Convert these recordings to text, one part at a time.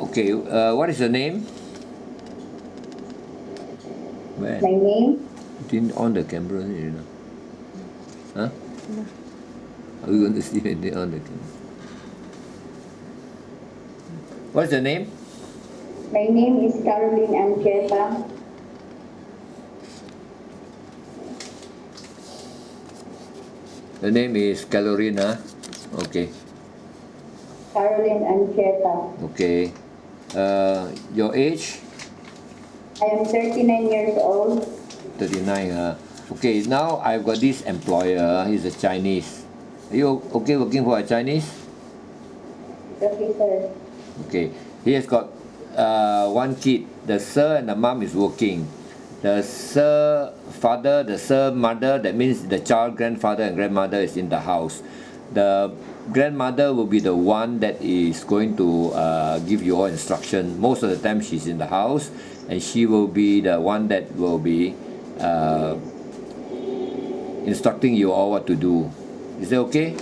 Okay, what is your name? Where? My name? Didn't on the camera, you know. Huh? Are we going to see when they on the camera? What's your name? My name is Carolyn Ancheta. The name is Carolyn, huh? Okay. Carolyn Ancheta. Okay. Your age? I am 39 years old. 39, okay, now I've got this employer, he's a Chinese. Are you okay working for a Chinese? Okay, sir. Okay. He has got one kid. The sir and the mom is working. The sir father, the sir mother, that means the child grandfather and grandmother is in the house. The grandmother will be the one that is going to give you all instruction. Most of the time she's in the house, and she will be the one that will be instructing you all what to do. Is that okay?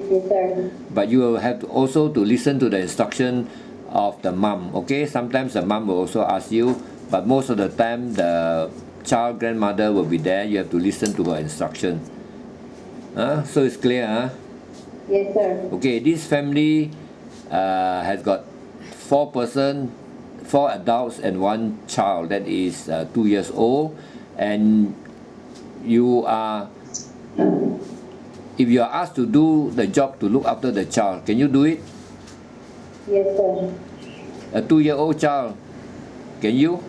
Yes, sir. But you will have to also to listen to the instruction of the mom. Okay, sometimes the mom will also ask you, but most of the time the child grandmother will be there. You have to listen to her instruction. So it's clear, huh? Yes, sir. Okay, this family has got 4 adults and 1 child that is 2 years old, and you are, if you are asked to do the job to look after the child, can you do it? Yes, sir. A 2-year-old child, can you?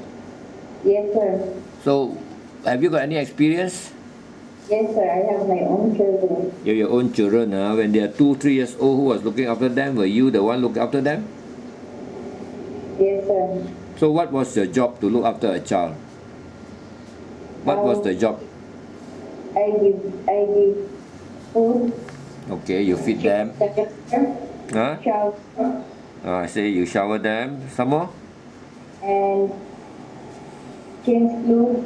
Yes, sir. So, have you got any experience? Yes, sir. I have my own children. You have your own children, when they are 2-3 years old, who was looking after them? Were you the one looking after them? Yes, sir. So what was your job to look after a child? What was the job? I give food. Okay, you feed them. Huh? Shower. I say you shower them. Some more? And change clothes.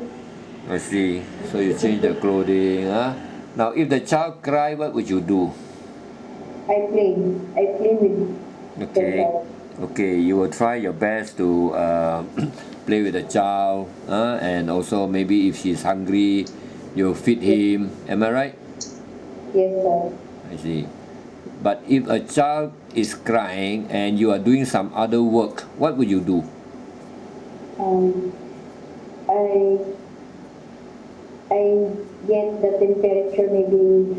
I see. So you change the clothing. Now, if the child cry, what would you do? I play with the Okay. child. Okay, you will try your best to play with the child, and also maybe if she's hungry, you feed him. Am I right? Yes, sir. I see. But if a child is crying and you are doing some other work, what would you do? I get the temperature maybe.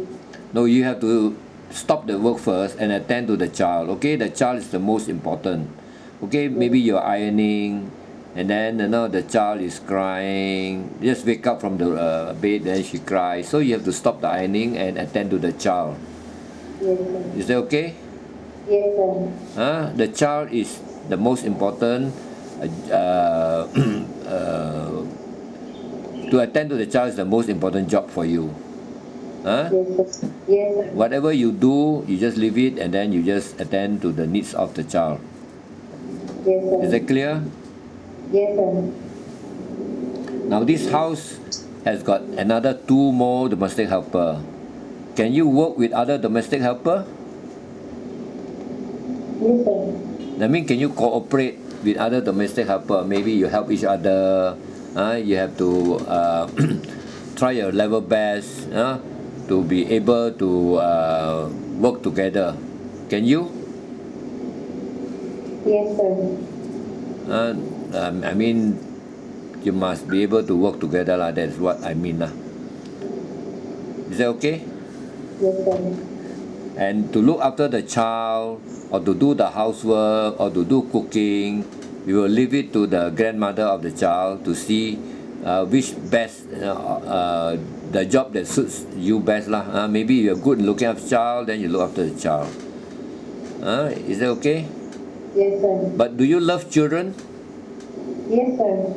No, you have to stop the work first and attend to the child. Okay, the child is the most important. Okay, maybe you're ironing, and then the child is crying. Just wake up from the bed, then she cries. So you have to stop the ironing and attend to the child. Yes, sir. Is that okay? Yes, sir. The child is the most important. To attend to the child is the most important job for you. Yes, sir. Yes, sir. Whatever you do, you just leave it and then you just attend to the needs of the child. Yes, sir. Is that clear? Yes, sir. Now this house has got another 2 more domestic helper. Can you work with other domestic helper? Yes, sir. I mean, can you cooperate with other domestic helper? Maybe you help each other. You have to try your level best to be able to work together. Can you? Yes, sir. I mean, you must be able to work together lah. That's what I mean lah. Is that okay? Yes, sir. And to look after the child, or to do the housework, or to do cooking, we will leave it to the grandmother of the child to see which best the job that suits you best lah. Maybe you're good in looking after the child, then you look after the child. Is that okay? Yes, sir. But do you love children? Yes, sir.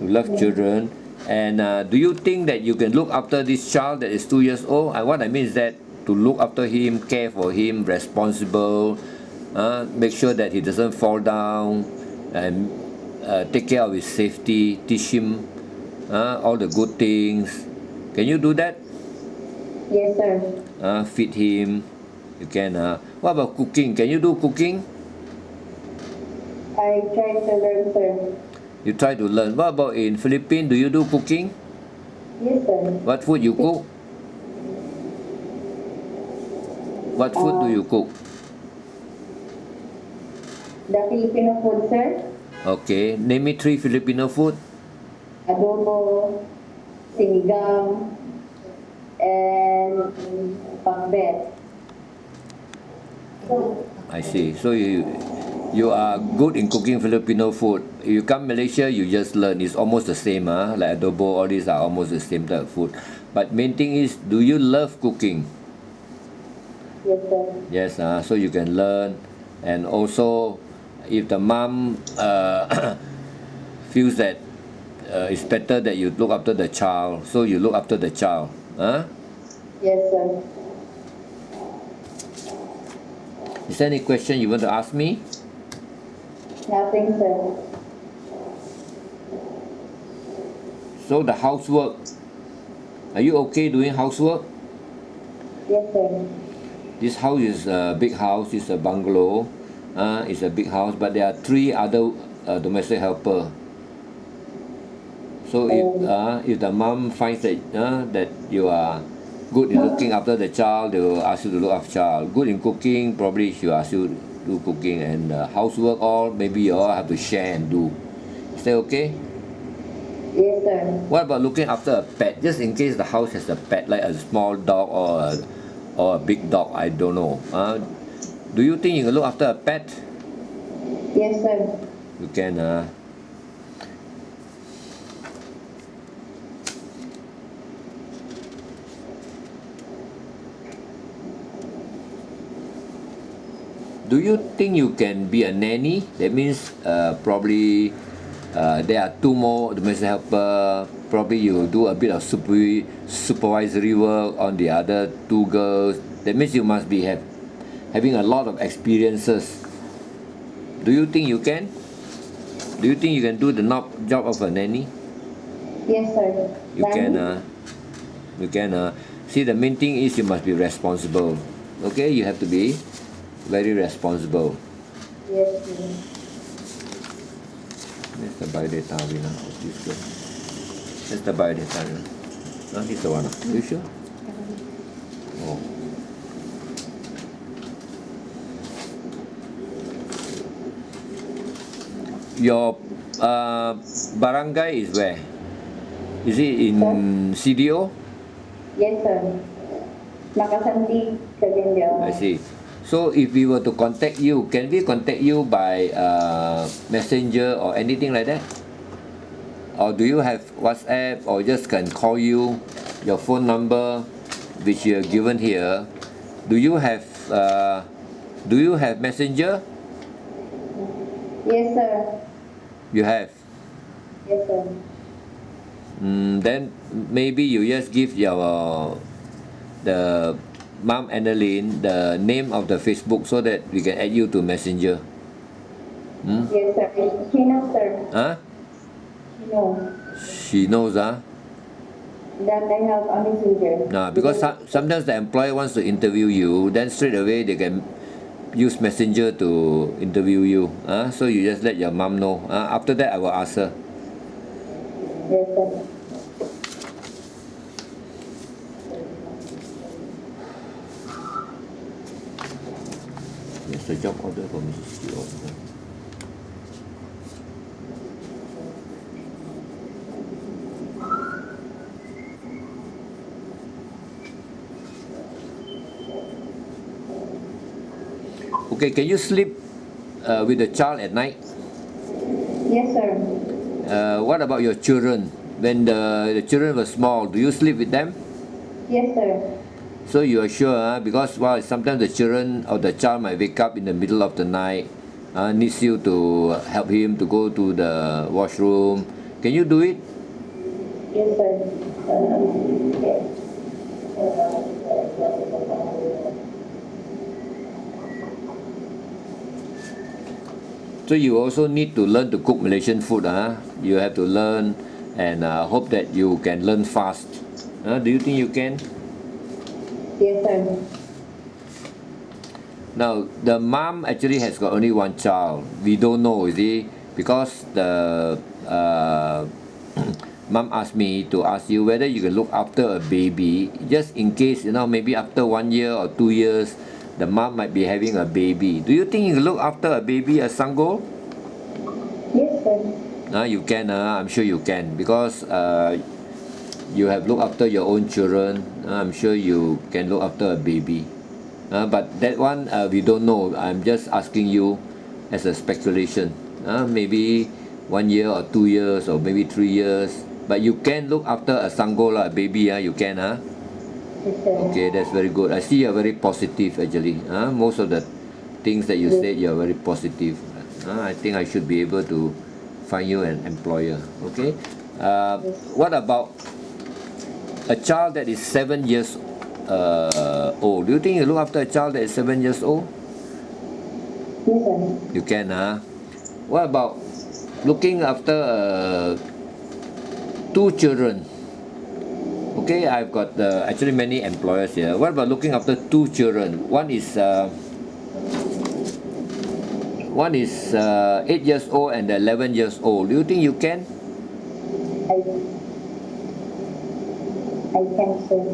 You love children, and do you think that you can look after this child that is 2 years old? What I mean is that to look after him, care for him, responsible, make sure that he doesn't fall down, and take care of his safety, teach him all the good things. Can you do that? Yes, sir. Feed him. You can. What about cooking? Can you do cooking? I try to learn, sir. You try to learn. What about in Philippines? Do you do cooking? Yes, sir. What food you cook? What food do you cook? The Filipino food, sir. Okay, name me 3 Filipino food. Adobo, sinigang, and pakbet. I see. So you are good in cooking Filipino food. You come Malaysia, you just learn. It's almost the same, like adobo, all these are almost the same type of food. But main thing is, do you love cooking? Yes, sir. Yes, so you can learn. And also, if the mom feels that it's better that you look after the child, so you look after the child. Yes, sir. Is there any question you want to ask me? Nothing, sir. So the housework, are you okay doing housework? Yes, sir. This house is a big house, it's a bungalow, it's a big house, but there are 3 other domestic helper. So if the mom finds that that you are good in looking after the child, they will ask you to look after child. Good in cooking, probably she will ask you to do cooking, and housework all maybe you all have to share and do. Is that okay? Yes, sir. What about looking after a pet? Just in case the house has a pet, like a small dog or a big dog, I don't know. Do you think you can look after a pet? Yes, sir. You can. Do you think you can be a nanny? That means probably there are 2 more domestic helper. Probably you do a bit of supervisory work on the other 2 girls. That means you must be having a lot of experiences. Do you think you can? Do you think you can do the job of a nanny? Yes, sir. You can. You can. See, the main thing is you must be responsible. Okay, you have to be very responsible. Yes, sir. That's the biodata winner of this girl. That's the biodata winner. This is the one. Are you sure? Oh. Your barangay is where? Is it in CDO? Yes, sir. Nakasanti, Kalindio. I see. So if we were to contact you, can we contact you by messenger or anything like that? Or do you have WhatsApp, or just can call you, your phone number which you have given here? Do you have messenger? Yes, sir. You have. Yes, sir. Then maybe you just give the Mom Annalyn the name of the Facebook so that we can add you to messenger. Yes, sir. She knows, sir. Huh? She knows She knows, that I have a messenger. Nah, because sometimes the employer wants to interview you, then straight away they can use messenger to interview you. So you just let your mom know. After that, I will ask her. Yes, sir. Yes, the job order for Mrs. T. Okay, can you sleep with the child at night? Yes, sir. What about your children? When the children were small, do you sleep with them? Yes, sir. So you are sure, because sometimes the children or the child might wake up in the middle of the night, needs you to help him to go to the washroom. Can you do it? Yes, sir. So you also need to learn to cook Malaysian food. You have to learn, and hope that you can learn fast. Do you think you can? Yes, sir. Now, the mom actually has got only one child. We don't know, you see, because the mom asked me to ask you whether you can look after a baby, just in case, maybe after 1 year or 2 years, the mom might be having a baby. Do you think you can look after a baby, a sango? Yes, sir. You can, I'm sure you can, because you have looked after your own children. I'm sure you can look after a baby. But that one we don't know. I'm just asking you as a speculation. Maybe 1 year or 2 years or maybe 3 years. But you can look after a sango lah, a baby. You can. Yes, sir. Okay, that's very good. I see you're very positive actually. Most of the things that you said, you're very positive. I think I should be able to find you an employer. Okay. What about a child that is 7 years old? Do you think you look after a child that is 7 years old? Yes, sir. You can, What about looking after 2 children? Okay, I've got actually many employers here. What about looking after 2 children? One is 8 years old and 11 years old. Do you think you can? I can, sir.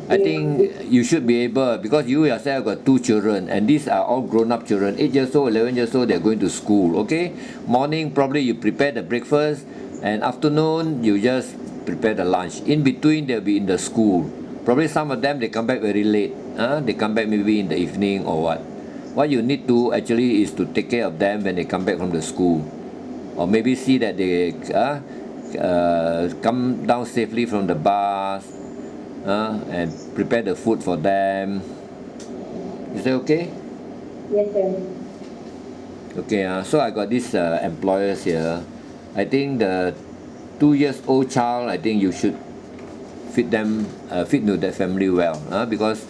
I think you should be able, because you yourself got 2 children and these are all grown-up children, 8 years old, 11 years old, they're going to school. Okay, morning probably you prepare the breakfast, and afternoon you just prepare the lunch. In between they'll be in the school. Probably some of them they come back very late. They come back maybe in the evening or what. What you need to actually is to take care of them when they come back from the school, or maybe see that they come down safely from the bus, and prepare the food for them. Is that okay? Yes, sir. Okay, so I got these employers here. I think the 2 years old child, I think you should fit into that family well, because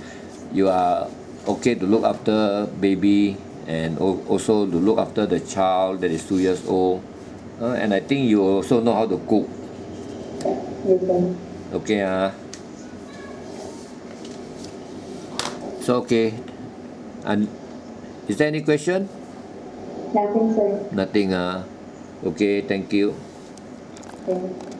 you are okay to look after baby and also to look after the child that is 2 years old, and I think you also know how to cook. Yes, sir. Okay, so okay, and is there any question? Nothing, sir. Nothing. Okay, thank you. Okay.